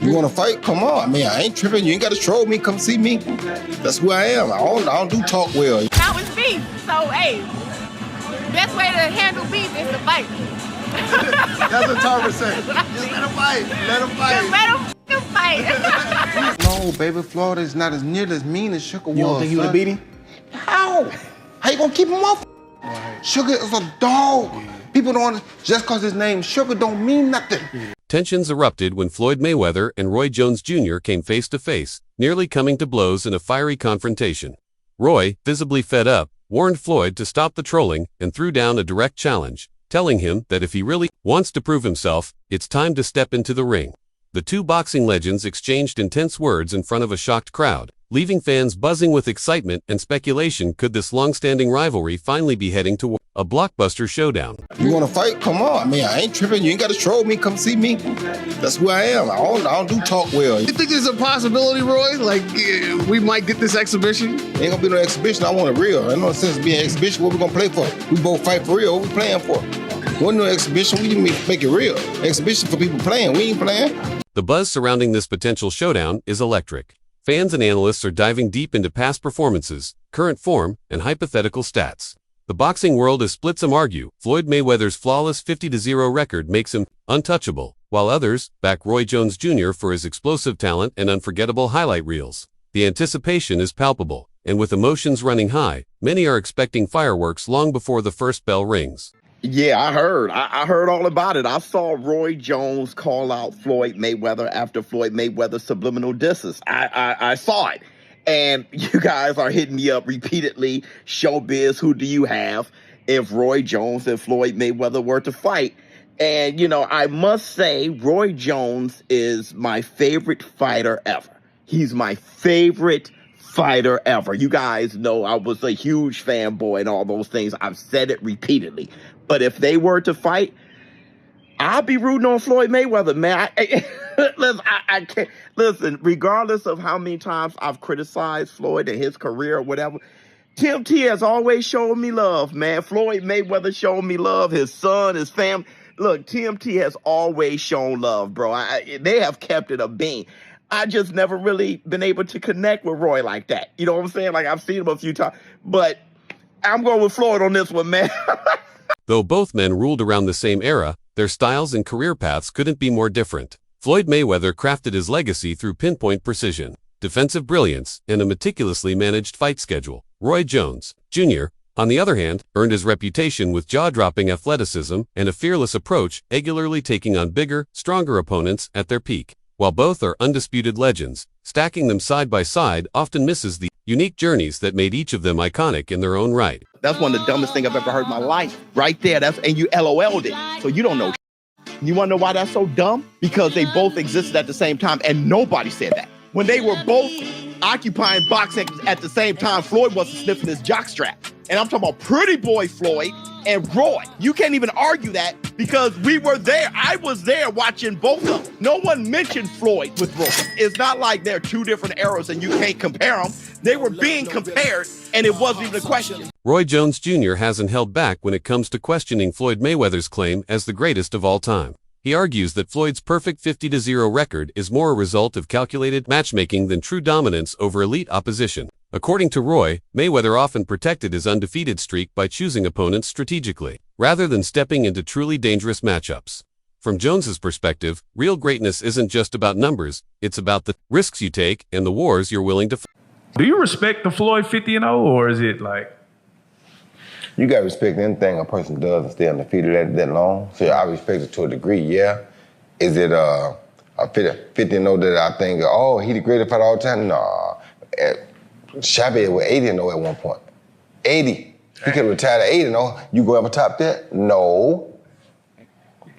You want to fight? Come on. I mean, I ain't tripping. You ain't got to troll me. Come see me. That's who I am. I don't do talk well. Now it's beef. So, hey, best way to handle beef is to fight. That's what Tarver said. Just let him fight. Let him fight. Just let him fight. No, baby, Floyd is not as nearly as mean as Sugar was. You don't think he would have beat him? How? How you gonna keep him off? Right. Sugar is a dog. Yeah. People don't just cause his name Sugar don't mean nothing. Yeah. Tensions erupted when Floyd Mayweather and Roy Jones Jr. came face to face, nearly coming to blows in a fiery confrontation. Roy, visibly fed up, warned Floyd to stop the trolling and threw down a direct challenge, telling him that if he really wants to prove himself, it's time to step into the ring. The two boxing legends exchanged intense words in front of a shocked crowd, leaving fans buzzing with excitement and speculation. Could this long-standing rivalry finally be heading toward a blockbuster showdown? You want to fight? Come on. I mean, I ain't tripping. You ain't got to troll me. Come see me. That's who I am. I don't do talk well. You think there's a possibility, Roy? Like, we might get this exhibition? Ain't gonna be no exhibition. I want a real. Ain't no sense being an exhibition. What we gonna play for? We both fight for real. What we playing for? Wasn't no exhibition. We didn't make it real. Exhibition for people playing. We ain't playing. The buzz surrounding this potential showdown is electric. Fans and analysts are diving deep into past performances, current form, and hypothetical stats. The boxing world is split. Some argue Floyd Mayweather's flawless 50-0 record makes him untouchable, while others back Roy Jones Jr. for his explosive talent and unforgettable highlight reels. The anticipation is palpable, and with emotions running high, many are expecting fireworks long before the first bell rings. Yeah, I heard. I heard all about it. I saw Roy Jones call out Floyd Mayweather after Floyd Mayweather's subliminal disses. I saw it. And you guys are hitting me up repeatedly. Showbiz, who do you have if Roy Jones and Floyd Mayweather were to fight? And, you know, I must say Roy Jones is my favorite fighter ever. He's my favorite fighter ever. You guys know I was a huge fanboy and all those things. I've said it repeatedly. But if they were to fight, I'll be rooting on Floyd Mayweather, man. I can't. Listen, regardless of how many times I've criticized Floyd and his career or whatever, Tim T has always shown me love, man. Floyd Mayweather showed me love, his son, his family. Look, Tim T has always shown love, bro. They have kept it a bean. I just never really been able to connect with Roy like that. You know what I'm saying? Like, I've seen him a few times. But I'm going with Floyd on this one, man. Though both men ruled around the same era, their styles and career paths couldn't be more different. Floyd Mayweather crafted his legacy through pinpoint precision, defensive brilliance, and a meticulously managed fight schedule. Roy Jones Jr., on the other hand, earned his reputation with jaw-dropping athleticism and a fearless approach, regularly taking on bigger, stronger opponents at their peak. While both are undisputed legends, stacking them side by side often misses the unique journeys that made each of them iconic in their own right. That's one of the dumbest things I've ever heard in my life. Right there, and you LOL'd it. So you don't know. You want to know why that's so dumb? Because they both existed at the same time, and nobody said that. When they were both occupying boxing at the same time, Floyd wasn't sniffing his jockstrap. And I'm talking about Pretty Boy Floyd and Roy. You can't even argue that because we were there. I was there watching both of them. No one mentioned Floyd with Roy. It's not like they're two different eras and you can't compare them. They were being compared, and it wasn't even a question. Roy Jones Jr. hasn't held back when it comes to questioning Floyd Mayweather's claim as the greatest of all time. He argues that Floyd's perfect 50-0 record is more a result of calculated matchmaking than true dominance over elite opposition. According to Roy, Mayweather often protected his undefeated streak by choosing opponents strategically, rather than stepping into truly dangerous matchups. From Jones's perspective, real greatness isn't just about numbers, it's about the risks you take and the wars you're willing to fight. Do you respect the Floyd 50-0, or is it like? You got to respect anything a person does and stay undefeated that long. So I respect it to a degree, yeah. Is it a 50-0 that I think, oh, he the greatest fighter all the time? Nah. Chavez was 80-0 at one point. 80. He could have retired at 80-0. You go ever top that? No.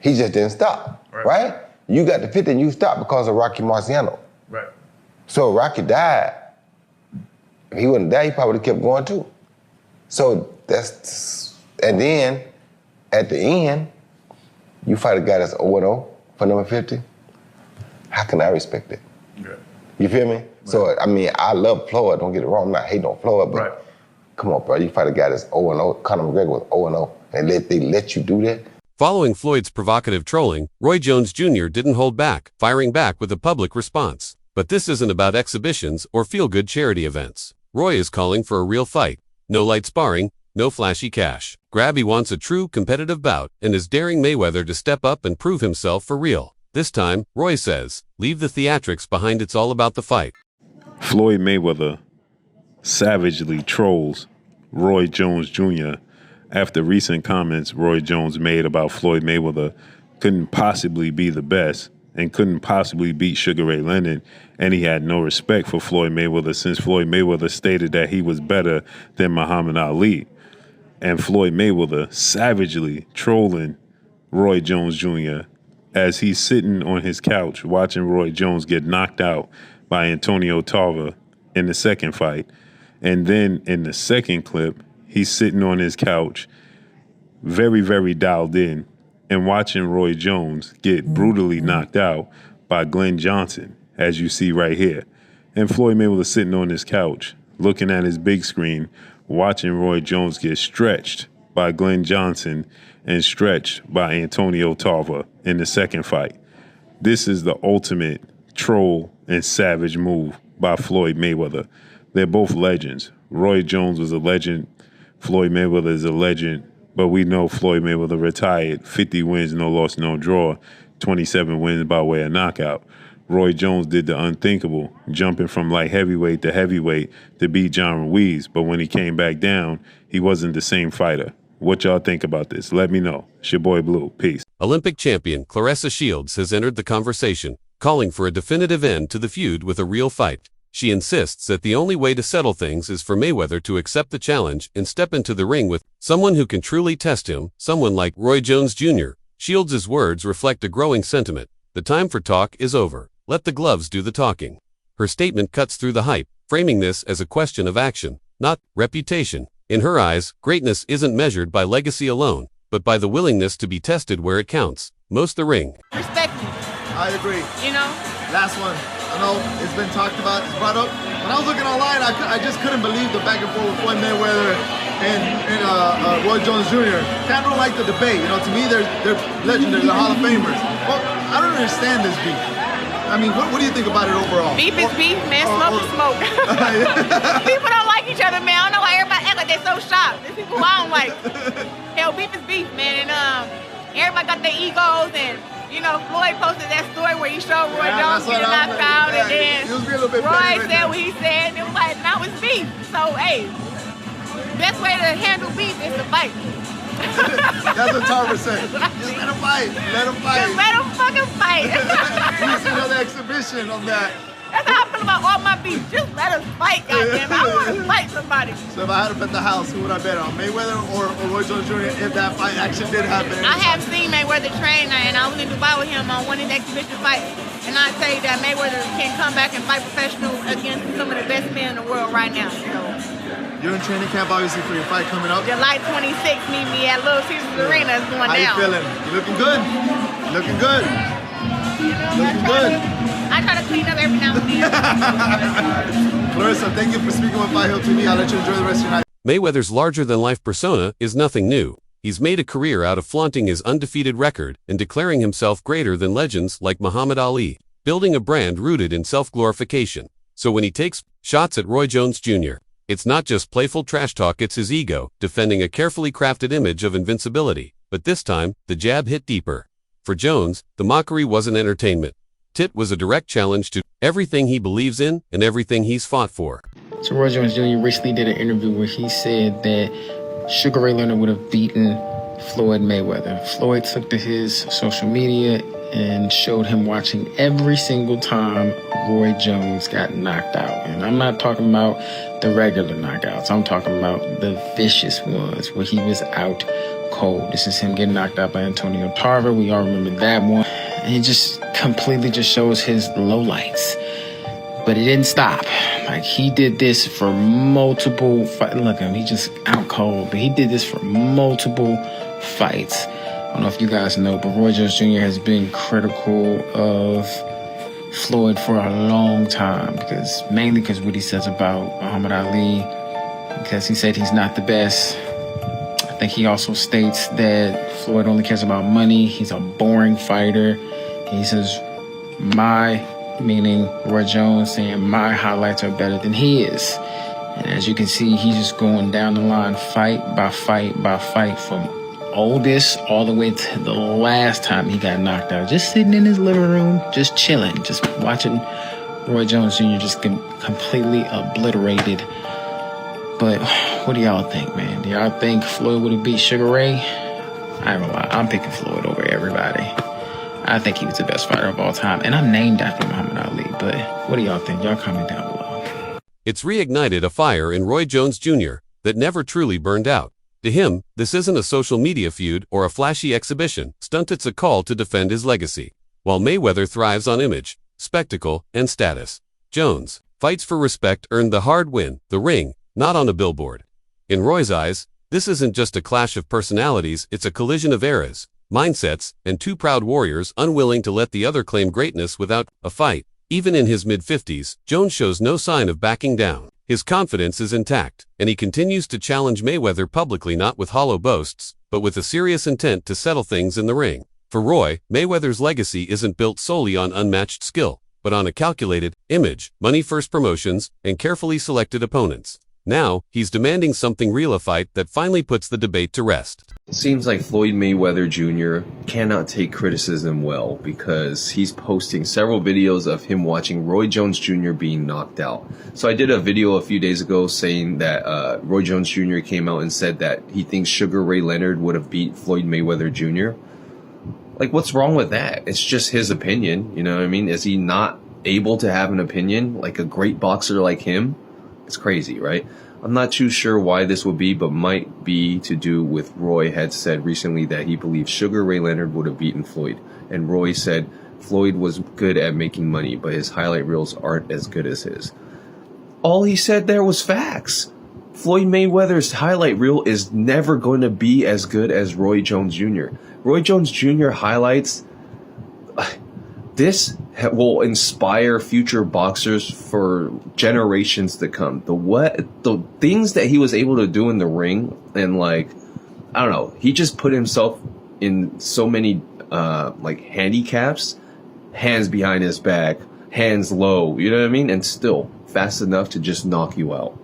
He just didn't stop, right? You got the 50 and you stopped because of Rocky Marciano. Right. So Rocky died. If he wouldn't die, he probably would have kept going too. So and then at the end, you fight a guy that's 0-0 for number 50. How can I respect that? Yeah. You feel me? Right. So, I mean, I love Floyd, don't get it wrong, I'm not hating on Floyd, but come on, bro, you fight a guy that's 0-0, Conor McGregor was 0-0, and they let you do that? Following Floyd's provocative trolling, Roy Jones Jr. didn't hold back, firing back with a public response. But this isn't about exhibitions or feel-good charity events. Roy is calling for a real fight. No light sparring, no flashy cash. Grabby wants a true competitive bout and is daring Mayweather to step up and prove himself for real. This time, Roy says, leave the theatrics behind, it's all about the fight. Floyd Mayweather savagely trolls Roy Jones Jr. after recent comments Roy Jones made about Floyd Mayweather couldn't possibly be the best and couldn't possibly beat Sugar Ray Leonard, and he had no respect for Floyd Mayweather since Floyd Mayweather stated that he was better than Muhammad Ali. And Floyd Mayweather savagely trolling Roy Jones Jr. as he's sitting on his couch watching Roy Jones get knocked out by Antonio Tarver in the second fight. And then in the second clip, he's sitting on his couch, very, very dialed in, and watching Roy Jones get brutally knocked out by Glenn Johnson, as you see right here. And Floyd Mayweather sitting on his couch, looking at his big screen, watching Roy Jones get stretched by Glenn Johnson and stretched by Antonio Tarver in the second fight. This is the ultimate troll and savage move by Floyd Mayweather. They're both legends. Roy Jones was a legend. Floyd Mayweather is a legend. But we know Floyd Mayweather retired 50 wins, no loss, no draw, 27 wins by way of knockout. Roy Jones did the unthinkable, jumping from light heavyweight to heavyweight to beat John Ruiz. But when he came back down, he wasn't the same fighter. What y'all think about this? Let me know. It's your boy Blue. Peace. Olympic champion Claressa Shields has entered the conversation, calling for a definitive end to the feud with a real fight. She insists that the only way to settle things is for Mayweather to accept the challenge and step into the ring with someone who can truly test him, someone like Roy Jones Jr. Shields' words reflect a growing sentiment. The time for talk is over. Let the gloves do the talking. Her statement cuts through the hype, framing this as a question of action, not reputation. In her eyes, greatness isn't measured by legacy alone, but by the willingness to be tested where it counts, most the ring. Respect me, I agree. you know? Last one. I know it's been talked about, it's brought up. When I was looking online, I just couldn't believe the back and forth with Floyd Mayweather and Roy Jones Jr. I don't like the debate. You know, to me, they're legendary, they're Hall of Famers. Well, I don't understand this beef. I mean, what do you think about it overall? Beef is beef, man. Smoke is smoke. People don't like each other, man. I don't know why everybody act like they're so shocked. There's people who I don't like. Hell, beef is beef, man. And everybody got their egos and. You know, Floyd posted that story where he showed Roy Jones getting knocked out, and then Roy said what he said, and it was like, now it's beef. So, hey, best way to handle beef is to fight. That's what Tarver said. Just let him fight. Let him fight. Just let him fucking fight. You see another exhibition on that. That's how I feel about all my beef. Just let us fight, goddamn. I want to fight somebody. So if I had to bet the house, who would I bet on? Mayweather or Roy Jones Jr. if that fight actually did happen? I have seen Mayweather train, and I was in Dubai with him on one of the exhibition fights. And I tell you that Mayweather can come back and fight professional against some of the best men in the world right now. So you're in training camp, obviously, for your fight coming up. July 26th, meet me at Little Caesars Arena. It's going down. How you feeling? You looking good? Looking good. You know, looking good. I try to clean up every now and then. Claressa, thank you for speaking with Fight Hill TV. I'll let you enjoy the rest of your night. Mayweather's larger-than-life persona is nothing new. He's made a career out of flaunting his undefeated record and declaring himself greater than legends like Muhammad Ali, building a brand rooted in self-glorification. So when he takes shots at Roy Jones Jr., it's not just playful trash talk, it's his ego, defending a carefully crafted image of invincibility. But this time, the jab hit deeper. For Jones, the mockery wasn't entertainment. It was a direct challenge to everything he believes in and everything he's fought for. So Roy Jones Jr. recently did an interview where he said that Sugar Ray Leonard would have beaten Floyd Mayweather. Floyd took to his social media and showed him watching every single time Roy Jones got knocked out. And I'm not talking about the regular knockouts. I'm talking about the vicious ones where he was out cold. This is him getting knocked out by Antonio Tarver. We all remember that one. And he just completely just shows his lowlights. But it didn't stop. Like, he did this for multiple fights. Look at him, he just out cold. But he did this for multiple fights. I don't know if you guys know, but Roy Jones Jr. has been critical of Floyd for a long time. Mainly because what he says about Muhammad Ali. Because he said he's not the best. I think he also states that Floyd only cares about money. He's a boring fighter. He says, meaning Roy Jones, saying my highlights are better than his. And as you can see, he's just going down the line, fight by fight by fight, from oldest all the way to the last time he got knocked out. Just sitting in his living room, just chilling, just watching Roy Jones Jr. just get completely obliterated. But what do y'all think, man? Do y'all think Floyd would have beat Sugar Ray? I ain't gonna lie, I'm picking Floyd over everybody. I think he was the best fighter of all time, and I'm named after Muhammad Ali. But what do y'all think? Y'all comment down below. It's reignited a fire in Roy Jones Jr. that never truly burned out. To him, this isn't a social media feud or a flashy exhibition stunt, it's a call to defend his legacy. While Mayweather thrives on image, spectacle, and status, Jones fights for respect earned the hard win, the ring, not on a billboard. In Roy's eyes, this isn't just a clash of personalities, it's a collision of eras, mindsets, and two proud warriors unwilling to let the other claim greatness without a fight. Even in his mid-50s, Jones shows no sign of backing down. His confidence is intact, and he continues to challenge Mayweather publicly, not with hollow boasts, but with a serious intent to settle things in the ring. For Roy, Mayweather's legacy isn't built solely on unmatched skill, but on a calculated image, money-first promotions, and carefully selected opponents. Now, he's demanding something real, a fight that finally puts the debate to rest. It seems like Floyd Mayweather Jr. cannot take criticism well, because he's posting several videos of him watching Roy Jones Jr. being knocked out. So I did a video a few days ago saying that Roy Jones Jr. came out and said that he thinks Sugar Ray Leonard would have beat Floyd Mayweather Jr. Like, what's wrong with that? It's just his opinion, you know what I mean? Is he not able to have an opinion like a great boxer like him? It's crazy, right? I'm not too sure why this would be, but might be to do with Roy had said recently that he believes Sugar Ray Leonard would have beaten Floyd. And Roy said Floyd was good at making money, but his highlight reels aren't as good as his. All he said there was facts. Floyd Mayweather's highlight reel is never going to be as good as Roy Jones Jr. Roy Jones Jr. highlights... This will inspire future boxers for generations to come. The things that he was able to do in the ring, and like, I don't know, he just put himself in so many like handicaps, hands behind his back, hands low, you know what I mean? And still fast enough to just knock you out.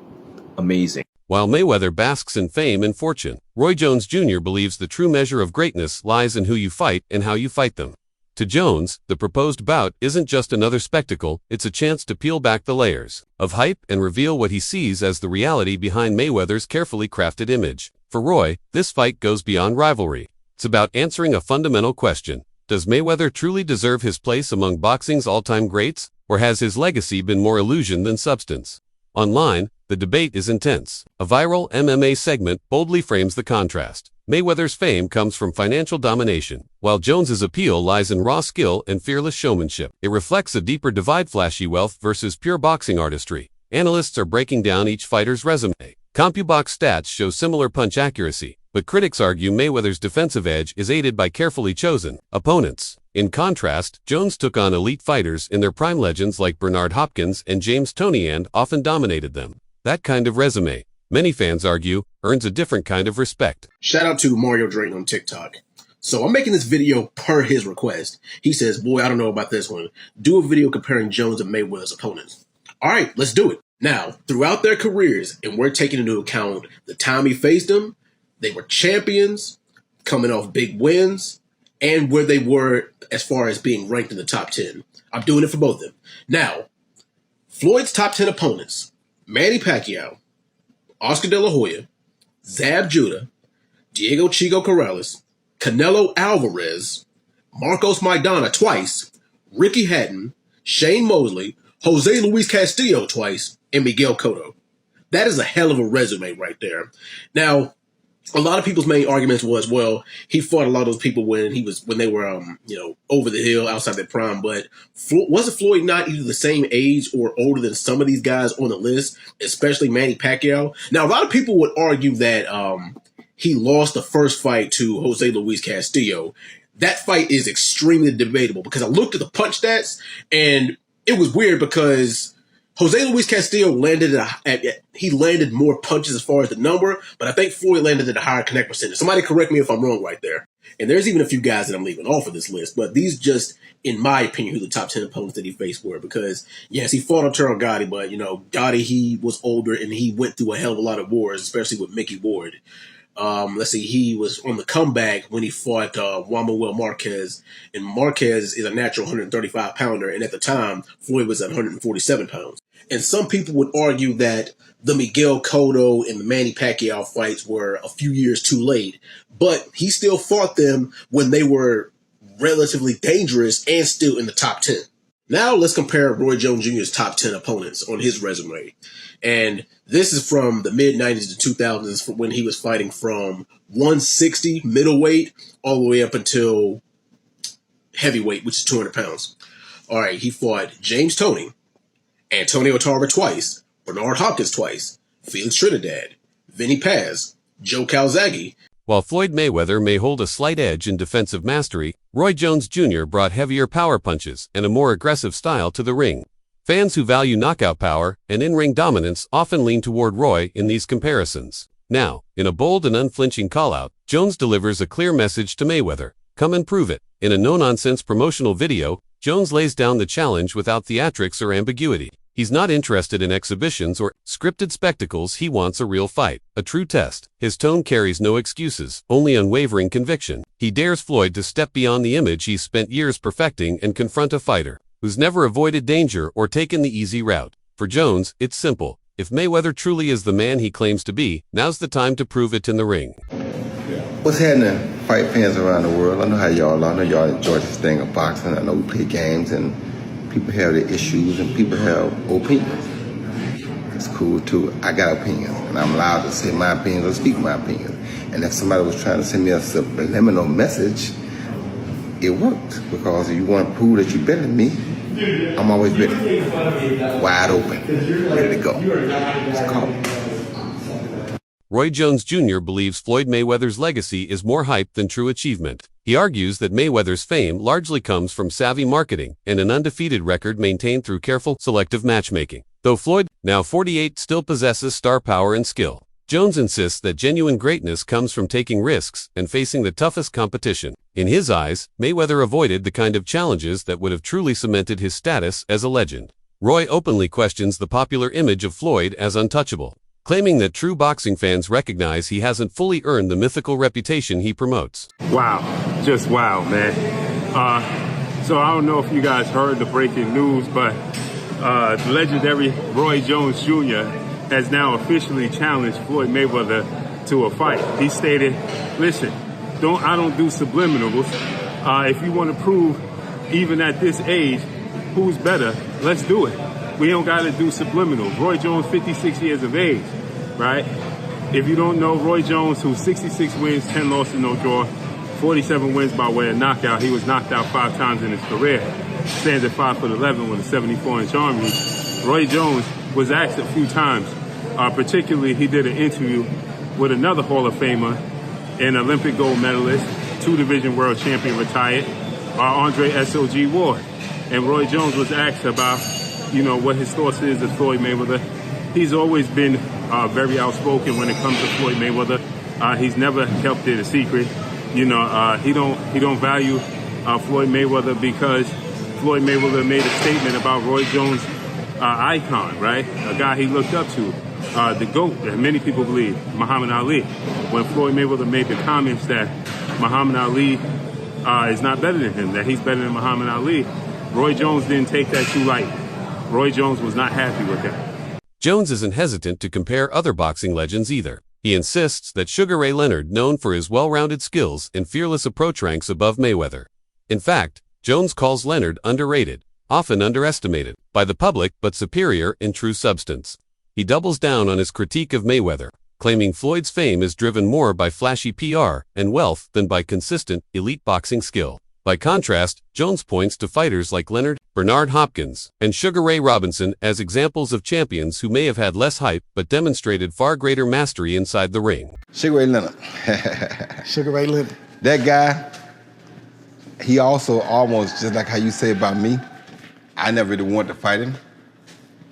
Amazing. While Mayweather basks in fame and fortune, Roy Jones Jr. believes the true measure of greatness lies in who you fight and how you fight them. To Jones, the proposed bout isn't just another spectacle, it's a chance to peel back the layers of hype and reveal what he sees as the reality behind Mayweather's carefully crafted image. For Roy, this fight goes beyond rivalry. It's about answering a fundamental question. Does Mayweather truly deserve his place among boxing's all-time greats, or has his legacy been more illusion than substance? Online, the debate is intense. A viral MMA segment boldly frames the contrast. Mayweather's fame comes from financial domination, while Jones's appeal lies in raw skill and fearless showmanship. It reflects a deeper divide: flashy wealth versus pure boxing artistry. Analysts are breaking down each fighter's resume. CompuBox stats show similar punch accuracy, but critics argue Mayweather's defensive edge is aided by carefully chosen opponents. In contrast, Jones took on elite fighters in their prime. Legends like Bernard Hopkins and James Toney and often dominated them. That kind of resume, many fans argue, earns a different kind of respect. Shout out to Mario Drayton on TikTok. So I'm making this video per his request. He says, boy, I don't know about this one. Do a video comparing Jones and Mayweather's opponents. All right, let's do it. Now, throughout their careers, and we're taking into account the time he faced them, they were champions, coming off big wins, and where they were as far as being ranked in the top 10. I'm doing it for both of them. Now, Floyd's top 10 opponents: Manny Pacquiao, Oscar De La Hoya, Zab Judah, Diego Chico Corrales, Canelo Alvarez, Marcos Maidana twice, Ricky Hatton, Shane Mosley, Jose Luis Castillo twice, and Miguel Cotto. That is a hell of a resume right there. Now, a lot of people's main arguments was, well, he fought a lot of those people when they were over the hill, outside their prime. But wasn't Floyd not either the same age or older than some of these guys on the list, especially Manny Pacquiao? Now, a lot of people would argue that he lost the first fight to Jose Luis Castillo. That fight is extremely debatable because I looked at the punch stats and it was weird because Jose Luis Castillo landed he landed more punches as far as the number, but I think Floyd landed at a higher connect percentage. Somebody correct me if I'm wrong right there. And there's even a few guys that I'm leaving off of this list, but these just, in my opinion, who the top 10 opponents that he faced were. Because, yes, he fought Arturo Gotti, but, Gotti, he was older and he went through a hell of a lot of wars, especially with Mickey Ward. Let's see, he was on the comeback when he fought Juan Manuel Marquez, and Marquez is a natural 135-pounder, and at the time, Floyd was at 147 pounds. And some people would argue that the Miguel Cotto and the Manny Pacquiao fights were a few years too late, but he still fought them when they were relatively dangerous and still in the top 10. Now let's compare Roy Jones Jr.'s top 10 opponents on his resume. And this is from the mid-90s to 2000s when he was fighting from 160 middleweight all the way up until heavyweight, which is 200 pounds. All right, he fought James Toney, Antonio Tarver twice, Bernard Hopkins twice, Felix Trinidad, Vinny Paz, Joe Calzaghe. While Floyd Mayweather may hold a slight edge in defensive mastery, Roy Jones Jr. brought heavier power punches and a more aggressive style to the ring. Fans who value knockout power and in-ring dominance often lean toward Roy in these comparisons. Now, in a bold and unflinching call-out, Jones delivers a clear message to Mayweather: come and prove it. In a no-nonsense promotional video, Jones lays down the challenge without theatrics or ambiguity. He's not interested in exhibitions or scripted spectacles. He wants a real fight, a true test. His tone carries no excuses, only unwavering conviction. He dares Floyd to step beyond the image he's spent years perfecting and confront a fighter who's never avoided danger or taken the easy route. For Jones, it's simple. If Mayweather truly is the man he claims to be, now's the time to prove it in the ring. What's happening, fight fans around the world? I know how y'all are. I know y'all enjoy this thing of boxing. I know we play games and people have their issues and people have opinions. It's cool too. I got opinions and I'm allowed to say my opinions or speak my opinions. And if somebody was trying to send me a subliminal message, it worked, because if you want to prove that you're better than me, I'm always ready. Wide open, ready to go. It's called. Roy Jones Jr. believes Floyd Mayweather's legacy is more hype than true achievement. He argues that Mayweather's fame largely comes from savvy marketing and an undefeated record maintained through careful, selective matchmaking. Though Floyd, now 48, still possesses star power and skill, Jones insists that genuine greatness comes from taking risks and facing the toughest competition. In his eyes, Mayweather avoided the kind of challenges that would have truly cemented his status as a legend. Roy openly questions the popular image of Floyd as untouchable, claiming that true boxing fans recognize he hasn't fully earned the mythical reputation he promotes. Wow, just wow, man. So I don't know if you guys heard the breaking news, but the legendary Roy Jones Jr. has now officially challenged Floyd Mayweather to a fight. He stated, listen, I don't do subliminals. If you want to prove, even at this age, who's better, let's do it. We don't got to do subliminals. Roy Jones, 56 years of age, right? If you don't know, Roy Jones, who's 66 wins, 10 losses, no draw, 47 wins by way of knockout. He was knocked out 5 times in his career. Stands at 5'11" with a 74-inch arm reach. Roy Jones was asked a few times, particularly he did an interview with another Hall of Famer, an Olympic gold medalist, 2-division world champion retired, Andre S.O.G. Ward. And Roy Jones was asked about, what his thoughts is of Floyd Mayweather. He's always been very outspoken when it comes to Floyd Mayweather. He's never kept it a secret. He don't value Floyd Mayweather because Floyd Mayweather made a statement about Roy Jones' icon, right? A guy he looked up to, the GOAT, that many people believe, Muhammad Ali. When Floyd Mayweather made the comments that Muhammad Ali is not better than him, that he's better than Muhammad Ali, Roy Jones didn't take that too light. Roy Jones was not happy with that. Jones isn't hesitant to compare other boxing legends either. He insists that Sugar Ray Leonard, known for his well-rounded skills and fearless approach, ranks above Mayweather. In fact, Jones calls Leonard underrated, often underestimated by the public, but superior in true substance. He doubles down on his critique of Mayweather, claiming Floyd's fame is driven more by flashy PR and wealth than by consistent, elite boxing skill. By contrast, Jones points to fighters like Leonard, Bernard Hopkins, and Sugar Ray Robinson as examples of champions who may have had less hype but demonstrated far greater mastery inside the ring. Sugar Ray Leonard. Sugar Ray Leonard. That guy, he also almost, just like how you say about me, I never really wanted to fight him.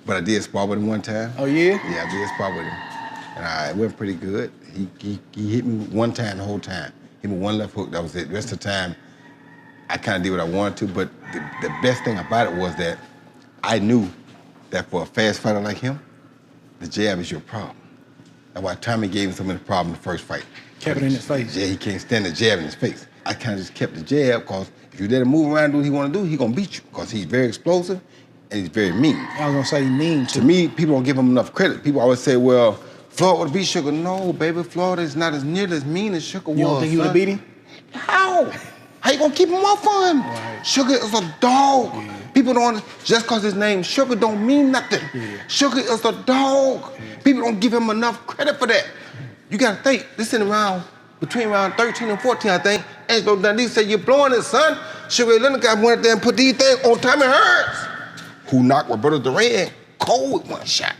But I did spar with him one time. Oh, yeah? Yeah, I did spar with him. And it went pretty good. He hit me one time the whole time. Hit me one left hook, that was it. The rest of the time, I kind of did what I wanted to, but the best thing about it was that I knew that for a fast fighter like him, the jab is your problem. That's why Tommy gave him some of the problem in the first fight. Kept it in his face. Yeah, he can't stand the jab in his face. I kind of just kept the jab, because if you let him move around and do what he want to do, he going to beat you, because he's very explosive and he's very mean. I was going to say he mean, too. To me, people don't give him enough credit. People always say, well, Floyd would have beat Sugar. No, baby, Floyd is not as nearly as mean as Sugar was. You don't think he would have beat him? How? How you gonna keep him off of him? Right. Sugar is a dog. Yeah. People don't, just cause his name Sugar don't mean nothing. Yeah. Sugar is a dog. Yeah. People don't give him enough credit for that. You gotta think, this in around, between around 13 and 14, I think, Angelo Dundee said, you're blowing it, son. Sugar Ray Leonard got went up there and put these things on Tommy Hearns, who knocked Roberto Duran cold with one shot.